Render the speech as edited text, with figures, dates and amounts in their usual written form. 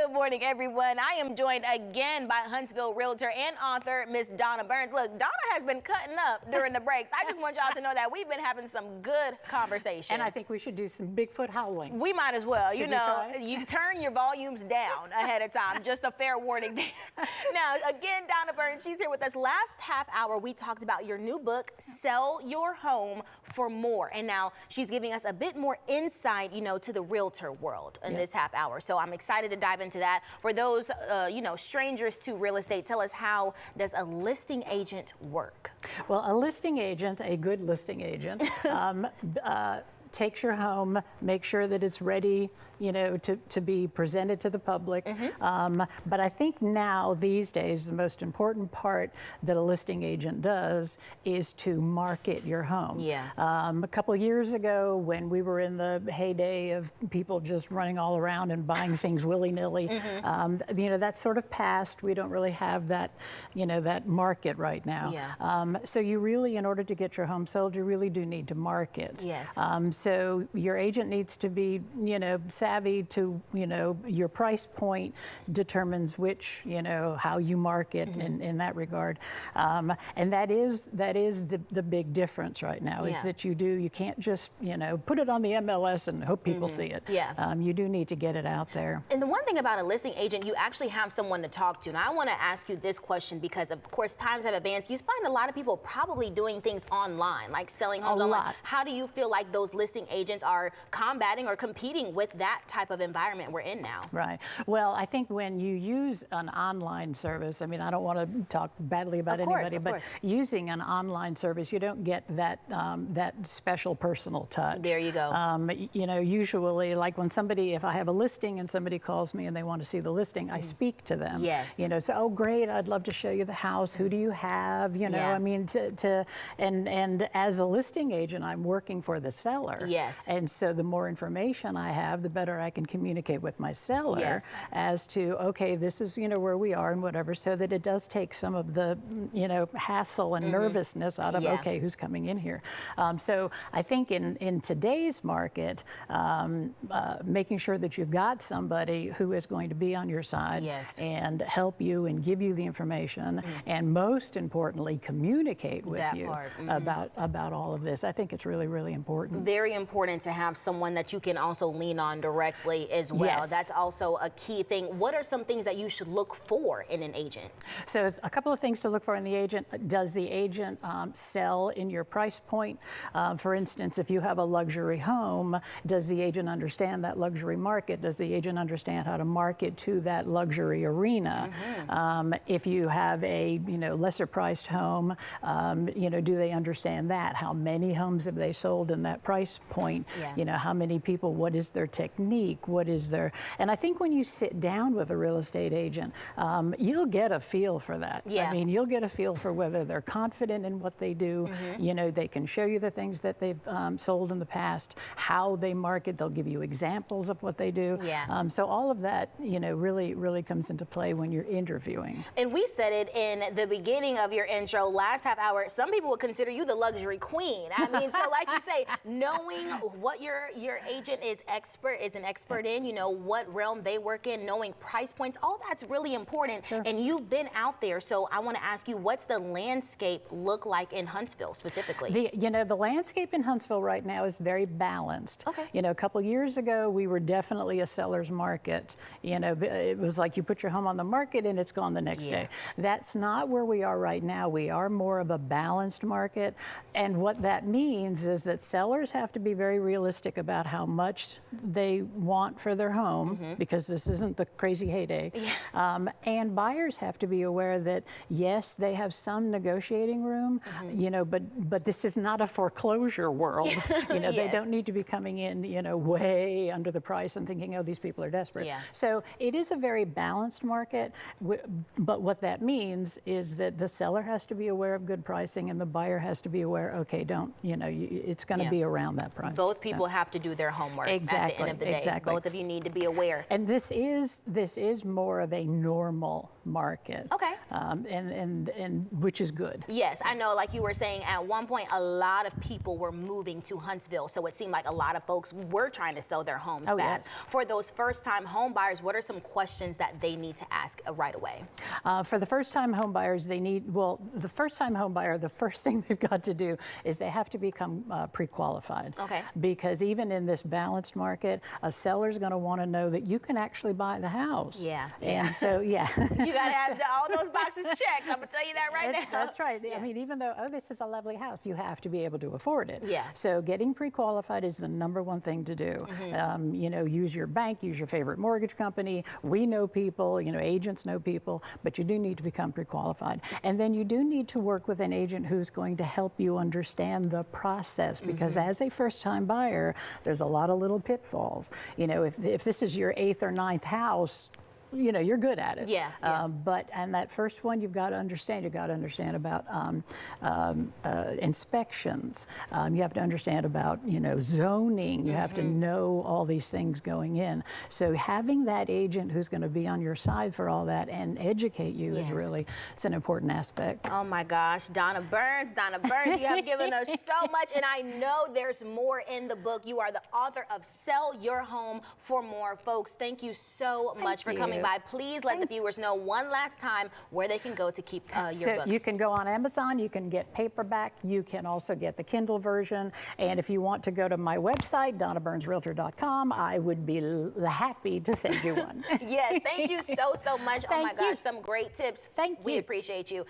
Good morning, everyone. I am joined again by Huntsville realtor and author, Miss Donna Burns. Look, Donna has been cutting up during the breaks. I just want y'all to know that we've been having some good conversation. And I think we should do some Bigfoot howling. We might as well. Should you know, you turn your volumes down ahead of time. Just a fair warning there. Now, again, Donna Burns, she's here with us. Last half hour, we talked about your new book, Sell Your Home for More. And now she's giving us a bit more insight, you know, to the realtor world in this half hour. So I'm excited to dive into that. For those, you know, strangers to real estate, tell us, how does a listing agent work? Well, a listing agent, a good listing agent, takes your home, make sure that it's ready, you know, to be presented to the public. But I think now, these days, the most important part that a listing agent does is to market your home. A couple of years ago, when we were in the heyday of people just running all around and buying things willy-nilly, you know, that sort of passed. We don't really have that, you know, that market right now. So you really, in order to get your home sold, you really do need to market. So your agent needs to be, you know, savvy to, you know, your price point determines which, you know, how you market in that regard. And that is the big difference right now, is that you can't just, you know, put it on the MLS and hope people see it. You do need to get it out there. And the one thing about a listing agent, you actually have someone to talk to. Now, I want to ask you this question because, of course, times have advanced. You find a lot of people probably doing things online, like selling homes online. How do you feel like those listing agents are combating or competing with that type of environment we're in now? Right. Well, I think when you use an online service, I mean, I don't want to talk badly about anybody, but using an online service, you don't get that that special personal touch. There you go. You know, usually, like when somebody, if I have a listing and somebody calls me and they want to see the listing, I speak to them. You know, so, oh, great, I'd love to show you the house. Who do you have? You know, I mean, and as a listing agent, I'm working for the seller. And so the more information I have, the better I can communicate with my seller as to, okay, this is, you know, where we are and whatever, so that it does take some of the, you know, hassle and nervousness out of, okay, who's coming in here. So I think in today's market, making sure that you've got somebody who is going to be on your side and help you and give you the information, and most importantly, communicate with you about all of this. I think it's really, really important. Very important to have someone that you can also lean on directly as well. That's also a key thing. What are some things that you should look for in an agent? So it's a couple of things to look for in the agent. Does the agent sell in your price point? For instance, if you have a luxury home, does the agent understand that luxury market? Does the agent understand how to market to that luxury arena? If you have a, you know, lesser priced home, you know, do they understand that? How many homes have they sold in that price point? You know, how many people, what is their technique? What is their, and I think when you sit down with a real estate agent, you'll get a feel for that. I mean, you'll get a feel for whether they're confident in what they do. You know, they can show you the things that they've sold in the past, how they market, they'll give you examples of what they do. So all of that, you know, really comes into play when you're interviewing. And we said it in the beginning of your intro, last half hour, some people would consider you the luxury queen. I mean, so like you say, knowing what your agent is an expert in, you know, what realm they work in, knowing price points, all that's really important. And you've been out there, so I want to ask you, what's the landscape look like in Huntsville specifically? You know, the landscape in Huntsville right now is very balanced. You know, a couple years ago, we were definitely a seller's market. You know, it was like you put your home on the market and it's gone the next day. That's not where we are right now. We are more of a balanced market. And what that means is that sellers have to be very realistic about how much they want for their home, because this isn't the crazy heyday. And buyers have to be aware that, yes, they have some negotiating room, you know, but this is not a foreclosure world. You know, they don't need to be coming in, you know, way under the price and thinking, oh, these people are desperate. So it is a very balanced market, but what that means is that the seller has to be aware of good pricing and the buyer has to be aware, okay, don't, you know, it's going to be around that price. Both people have to do their homework at the end of the day. Both of you need to be aware. And this is more of a normal market. Okay. And which is good. Yes, I know, like you were saying, at one point, a lot of people were moving to Huntsville, so it seemed like a lot of folks were trying to sell their homes fast. Yes. For those first-time home buyers, what are some questions that they need to ask right away? For the first-time home buyers, the first-time home buyer, the first thing they've got to do is they have to become pre-qualified. Okay. Because even in this balanced market, a seller's going to want to know that you can actually buy the house. Yeah. And so, yeah. You got to have all those boxes checked. I'm going to tell you that right now. That's right. Yeah. I mean, even though, oh, this is a lovely house, you have to be able to afford it. Yeah. So getting pre-qualified is the #1 thing to do. You know, use your bank, use your favorite mortgage company. We know people, you know, agents know people, but you do need to become pre-qualified. And then you do need to work with an agent who's going to help you understand the process, because as a first-time buyer, there's a lot of little pitfalls. You know, if this is your 8th or 9th house, you know, you're good at it. Yeah. But that first one, you've got to understand. You've got to understand about inspections. You have to understand about, you know, zoning. You have to know all these things going in. So having that agent who's going to be on your side for all that and educate you is really, it's an important aspect. Oh my gosh, Donna Burns, you have given us so much, and I know there's more in the book. You are the author of Sell Your Home for More. Folks, thank you so much for coming by. Please let the viewers know one last time where they can go to keep your book. You can go on Amazon, you can get paperback, you can also get the Kindle version, and if you want to go to my website, donnaburnsrealtor.com, I would be happy to send you one. Yes, thank you so much. Oh my gosh, some great tips. Thank you. We appreciate you.